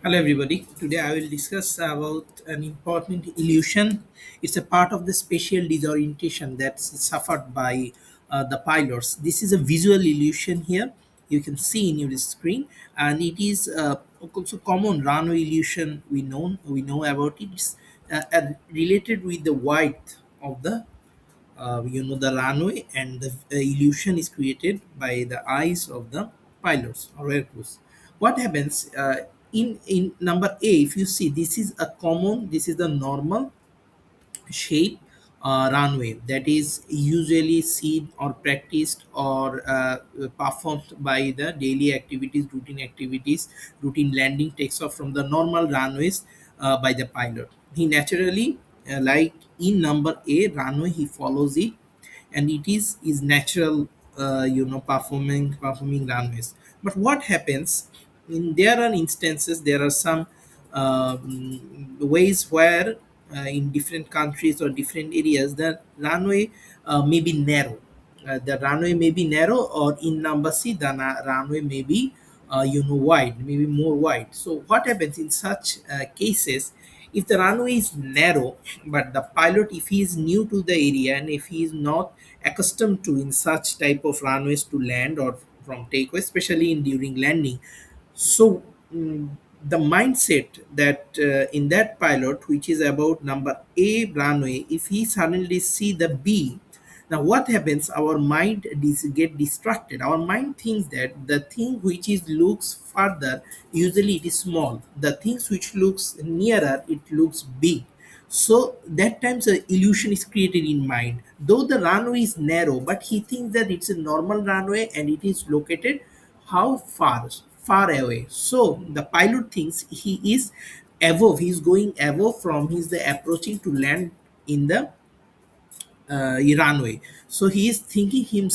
Hello, everybody. Today I will discuss about an important illusion. It's a part of the spatial disorientation that's suffered by the pilots. This is a visual illusion here. You can see in your screen, and it is also common runway illusion. We know about it. It's related with the width of the runway, and the illusion is created by the eyes of the pilots or air crews. What happens in number A? If you see, this is the normal shape runway that is usually seen or practiced or performed by the daily activities, routine landing, takes off from the normal runways by the pilot. He naturally, like in number A runway, he follows it, and it is natural, performing runways. But what happens in there are instances, there are some ways where in different countries or different areas the runway may be narrow. The runway may be narrow, or in number C the runway may be wide, maybe more wide. So what happens in such cases, if the runway is narrow, but the pilot, if he is new to the area and if he is not accustomed to in such type of runways to land or from takeoff, especially in during landing, so the mindset that in that pilot, which is about number A runway, if he suddenly see the B, now what happens? Our mind get distracted. Our mind thinks that the thing which is looks further, usually it is small. The things which looks nearer, it looks big. So that times a illusion is created in mind. Though the runway is narrow, but he thinks that it's a normal runway and it is located how far away. So the pilot thinks he is above. He's going above from. He's the approaching to land in the runway. So he is thinking him